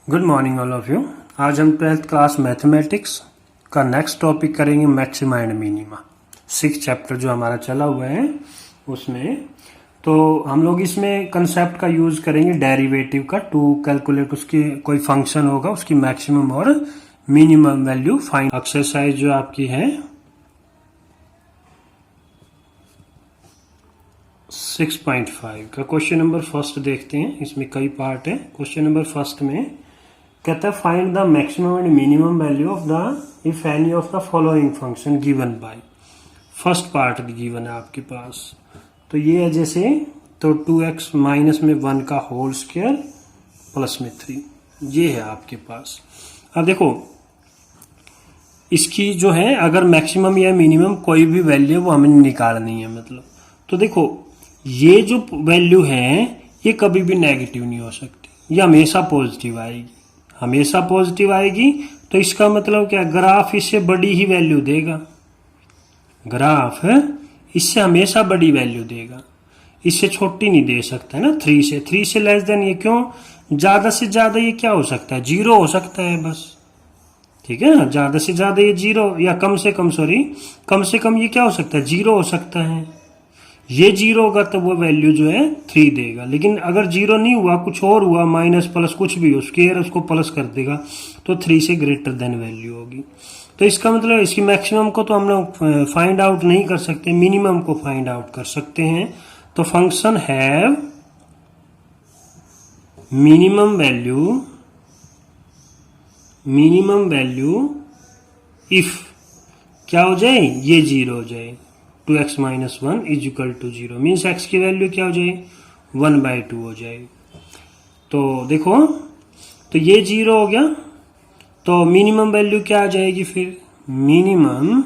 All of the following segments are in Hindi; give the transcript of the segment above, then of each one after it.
Good morning all of you. आज हम 12th क्लास मैथमेटिक्स का नेक्स्ट टॉपिक करेंगे maxima and minima. 6th chapter जो हमारा चला हुआ है उसमें तो हम लोग इसमें कंसेप्ट का यूज करेंगे डेरिवेटिव का टू कैलकुलेट उसकी कोई फंक्शन होगा उसकी मैक्सिमम और मिनिमम वैल्यू फाइंड। एक्सरसाइज जो आपकी है 6.5 का क्वेश्चन नंबर फर्स्ट देखते हैं। इसमें कई पार्ट है। क्वेश्चन नंबर फर्स्ट में कहता है find the maximum and minimum value of the if any of the following function given by. First part given है आपके पास, तो ये है जैसे तो 2x माइनस में 1 का होल स्क्वायर प्लस में 3, ये है आपके पास। अब देखो इसकी जो है अगर मैक्सिमम या मिनिमम कोई भी वैल्यू वो हमें निकालनी है, मतलब तो देखो ये जो वैल्यू है ये कभी भी नेगेटिव नहीं हो सकती, ये हमेशा पॉजिटिव आएगी, हमेशा पॉजिटिव आएगी। तो इसका मतलब क्या, ग्राफ इससे बड़ी ही वैल्यू देगा, ग्राफ इससे हमेशा बड़ी वैल्यू देगा, इससे छोटी नहीं दे सकता है ना। 3 से लेस देन ये क्यों, ज्यादा से ज्यादा ये क्या हो सकता है, 0 हो सकता है बस, ठीक है ना। ज्यादा से ज्यादा ये 0 या कम से कम ये क्या हो सकता है, 0 हो सकता है। ये 0 होगा तो वो वैल्यू जो है 3 देगा, लेकिन अगर 0 नहीं हुआ कुछ और हुआ, माइनस प्लस कुछ भी हो, स्क्वायर उसको प्लस कर देगा तो 3 से ग्रेटर देन वैल्यू होगी। तो इसका मतलब इसकी मैक्सिमम को तो हम लोग फाइंड आउट नहीं कर सकते, मिनिमम को फाइंड आउट कर सकते हैं। तो function have minimum value if क्या हो जाए, ये 0 हो जाए, 2x minus 1 is equal to 0 means x की वैल्यू क्या हो जाए 1/2 हो जाए। तो देखो तो ये 0 हो गया, तो मिनिमम वैल्यू क्या आ जाएगी फिर, मिनिमम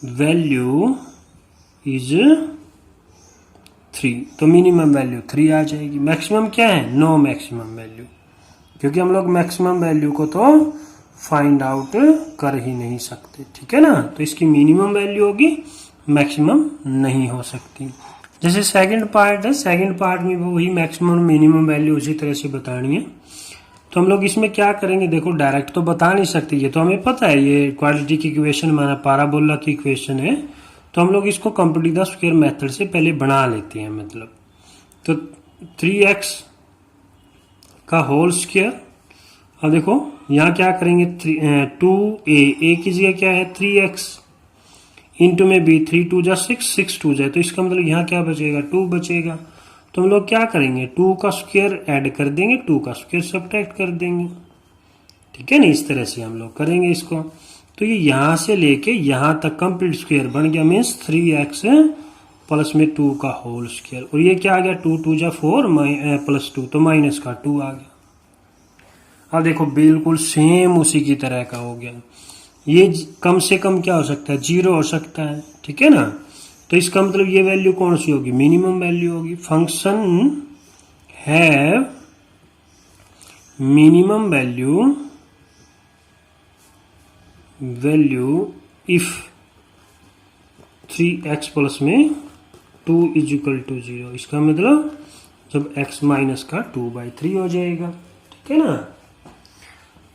वैल्यू इज 3, तो मिनिमम वैल्यू 3 आ जाएगी। मैक्सिमम क्या है, नो मैक्सिमम वैल्यू, क्योंकि हम लोग मैक्सिमम वैल्यू को तो फाइंड आउट कर ही नहीं सकते, ठीक है ना। तो इसकी मिनिमम वैल्यू होगी, मैक्सिमम नहीं हो सकती। जैसे सेकंड पार्ट है, सेकंड पार्ट में वही मैक्सिमम मिनिमम वैल्यू उसी तरह से बतानी है। तो हम लोग इसमें क्या करेंगे, देखो डायरेक्ट तो बता नहीं सकते, ये तो हमें पता है ये क्वाड्रेटिक की इक्वेशन माना पाराबोला की इक्वेशन है, तो हम लोग इसको कंप्लीट द स्क्वायर मेथड से पहले बना लेते हैं। मतलब तो 3x का होल स्क्वायर, अब देखो यहाँ क्या करेंगे, 2a की जगह क्या है 3x इंटू में b, 3 2 जा 6 2 जाए, तो इसका मतलब यहाँ क्या बचेगा 2 बचेगा। तो हम लोग क्या करेंगे, 2 का स्क्वायर ऐड कर देंगे, 2 का स्क्वायर सब्ट्रैक्ट कर देंगे, ठीक है ना। इस तरह से हम लोग करेंगे इसको। तो ये यहाँ से लेके यहाँ तक कंप्लीट स्क्वायर बन गया, मीन्स 3x प्लस में 2 का होल स्क्वायर, और ये क्या आ गया 2 2 जा 4 प्लस 2, तो माइनस का 2 आ गया। अब देखो बिल्कुल सेम उसी की तरह का हो गया। ये कम से कम क्या हो सकता है, 0 हो सकता है, ठीक है ना। तो इसका मतलब ये वैल्यू कौन सी होगी, मिनिमम वैल्यू होगी। Function have minimum value if 3x plus में 2 इज इक्वल टू 0, इसका मतलब जब x माइनस का 2/3 हो जाएगा, ठीक है ना।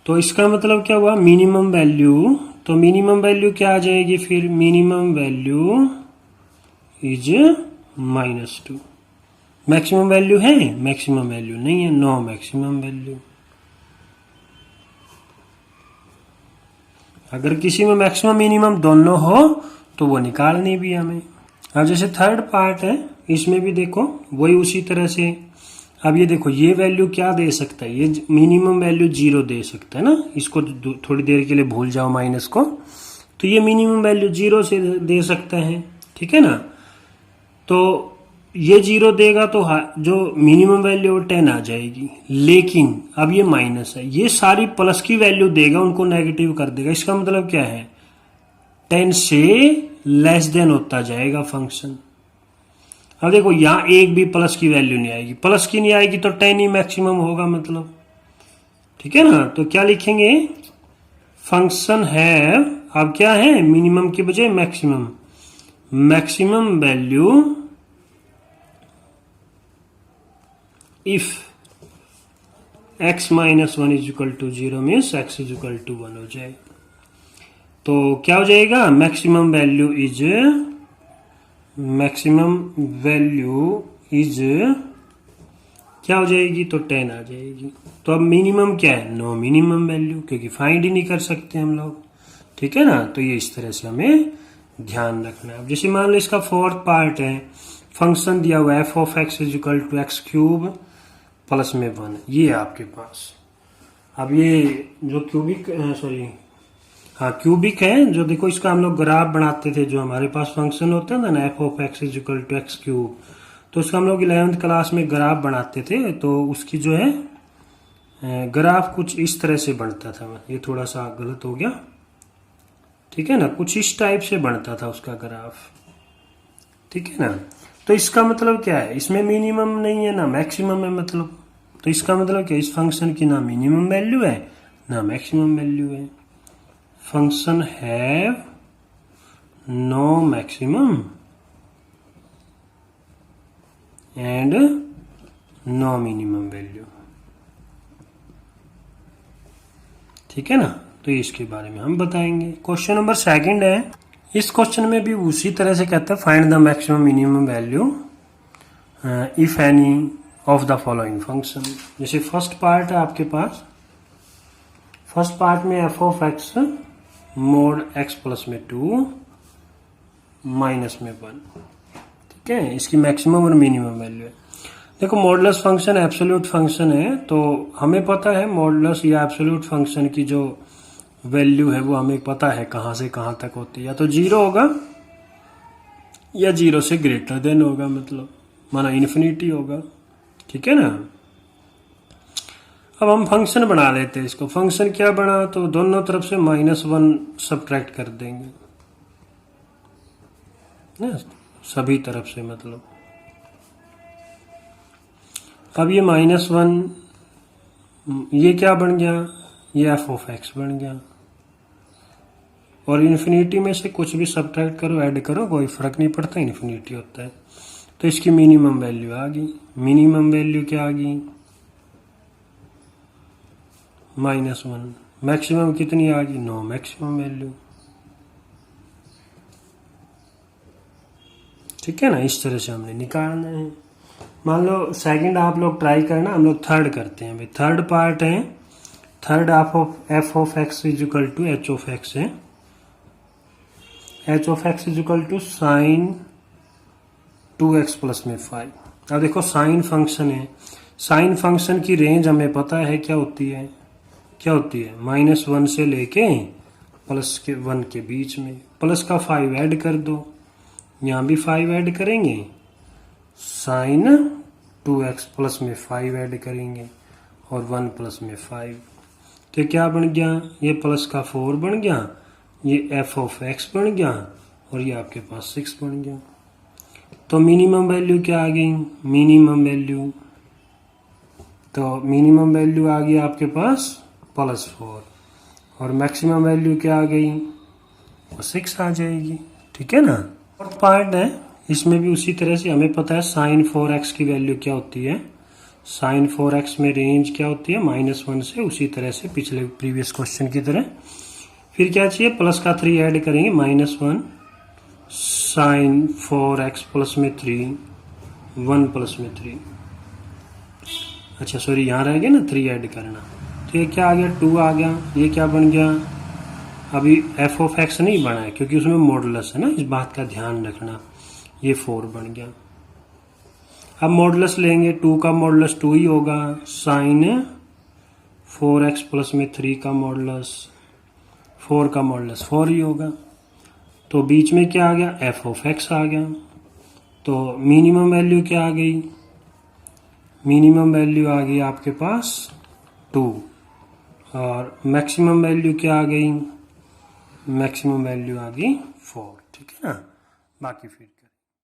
तो इसका मतलब क्या हुआ, मिनिमम वैल्यू, तो मिनिमम वैल्यू क्या आ जाएगी फिर, minimum value is -2। Maximum value है, मैक्सिमम वैल्यू नहीं है, नो मैक्सिमम वैल्यू। अगर किसी में मैक्सिमम मिनिमम दोनों हो तो वो निकालनी भी हमें। अब जैसे थर्ड पार्ट है, इसमें भी देखो वही उसी तरह से। अब ये देखो ये वैल्यू क्या दे सकता है, ये मिनिमम वैल्यू 0 दे सकता है ना। इसको थोड़ी देर के लिए भूल जाओ माइनस को, तो ये मिनिमम वैल्यू 0 से दे सकता है, ठीक है ना। तो ये 0 देगा तो जो मिनिमम वैल्यू 10 आ जाएगी, लेकिन अब ये माइनस है, ये सारी प्लस की वैल्यू देगा, उनको नेगेटिव कर देगा। इसका मतलब क्या है, 10 से लेस देन होता जाएगा फंक्शन। अब देखो यहाँ एक भी प्लस की वैल्यू नहीं आएगी, प्लस की नहीं आएगी तो 10 ही मैक्सिमम होगा, मतलब ठीक है ना। तो क्या लिखेंगे, फंक्शन है, अब क्या है मिनिमम की बजाय maximum value if x minus 1 is equal to 0 means x is equal to 1 हो जाए। तो क्या हो जाएगा, मैक्सिमम वैल्यू इज क्या हो जाएगी, तो 10 आ जाएगी। तो अब मिनिमम क्या है, नो मिनिमम वैल्यू, क्योंकि फाइंड ही नहीं कर सकते हम लोग, ठीक है ना। तो ये इस तरह से हमें ध्यान रखना है। अब जैसे मान लो इसका फोर्थ पार्ट है, फंक्शन दिया हुआ f of x is equal to x cube plus में 1, ये है आपके पास। अब ये जो क्यूबिक है, जो देखो इसका हम लोग ग्राफ बनाते थे, जो हमारे पास फंक्शन होता है ना f of x is equal to x cube, तो उसका हम लोग 11th क्लास में ग्राफ बनाते थे। तो उसकी जो है ग्राफ कुछ इस तरह से बनता था। ये थोड़ा सा गलत हो गया, ठीक है ना, कुछ इस टाइप से बनता था उसका ग्राफ, ठीक है ना। तो इसका मतलब क्या है, इसमें मिनिमम नहीं है ना मैक्सिमम है, मतलब तो इसका मतलब क्या, इस फंक्शन की ना मिनिमम वैल्यू है ना मैक्सिमम वैल्यू है। Function have no maximum and no minimum value, ठीक है ना। तो इसके बारे में हम बताएंगे। क्वेश्चन नंबर 2 है। इस क्वेश्चन में भी उसी तरह से कहता है find the maximum minimum value if any of the following function. जैसे फर्स्ट पार्ट है आपके पास, फर्स्ट पार्ट में F of x mode x plus में 2 माइनस में 1, ठीक है, इसकी मैक्सिमम और मिनिमम वैल्यू है। देखो मॉडुलस फंक्शन एब्सोल्यूट फंक्शन है, तो हमें पता है मॉडुलस या एब्सोल्यूट फंक्शन की जो वैल्यू है वो हमें पता है कहां से कहां तक होती है, या तो 0 होगा या 0 से ग्रेटर देन होगा, मतलब माना इन्फिनिटी होगा, ठीक है ना। अब हम फंक्शन बना लेते हैं इसको। फंक्शन क्या बना, तो दोनों तरफ से -1 सब्ट्रैक्ट कर देंगे ना, सभी तरफ से, मतलब अब ये -1 ये क्या बन गया, ये एफ ऑफ एक्स बन गया। और इन्फिनिटी में से कुछ भी सब्ट्रैक्ट करो ऐड करो कोई फर्क नहीं पड़ता, इन्फिनिटी होता है। तो इसकी मिनिमम वैल्यू आ गई। मिनिमम वैल्यू क्या आ गई, -1। मैक्सिमम कितनी आ गई, नो मैक्सिमम वैल्यू, ठीक है ना। इस तरह से हमने निकालना है। मान लो सेकंड आप लोग ट्राई करना, हम लोग थर्ड करते हैं भाई। थर्ड पार्ट है, third f of x is equal to h of x है। H of x is equal to sine 2x plus में 5। अब देखो साइन फंक्शन है, साइन फंक्शन की रेंज हमें पता है क्या होती है, क्या होती है, -1 से लेके +1 के बीच में। प्लस का 5 ऐड कर दो, यहां भी 5 ऐड करेंगे, साइन 2x प्लस में 5 ऐड करेंगे और 1 प्लस में 5, तो क्या बन गया, ये प्लस का 4 बन गया, ये एफ ऑफ एक्स बन गया और ये आपके पास 6 बन गया। तो मिनिमम वैल्यू क्या आ गई, मिनिमम वैल्यू, तो मिनिमम वैल्यू आ गई आपके पास +4 और मैक्सिमम वैल्यू क्या आ गई, वो 6 आ जाएगी, ठीक है ना। और पार्ट है, इसमें भी उसी तरह से हमें पता है साइन 4x की वैल्यू क्या होती है। साइन 4x में रेंज क्या होती है, -1 से, उसी तरह से पिछले प्रीवियस क्वेश्चन की तरह। फिर क्या चाहिए, प्लस का 3 ऐड करेंगे, -1 साइन 4x प्लस में 3 1 प्लस में 3, अच्छा सॉरी यहाँ रह गया ना 3 ऐड करना, तो ये क्या आ गया, 2 आ गया। ये क्या बन गया, अभी एफ ऑफ एक्स नहीं बना है क्योंकि उसमें मॉडुलस है ना, इस बात का ध्यान रखना। ये 4 बन गया। अब मॉडुलस लेंगे, 2 का मॉडुलस 2 ही होगा, साइन 4x प्लस में 3 का मॉडुलस 4 का मॉडुलस 4 ही होगा। तो बीच में क्या आ गया, एफ ऑफ एक्स आ गया। तो मिनिमम वैल्यू क्या आ गई, मिनिमम वैल्यू आ गई आपके पास 2 और मैक्सिमम वैल्यू क्या आ गई, मैक्सिमम वैल्यू आ गई 4, ठीक है ना। बाकी फिर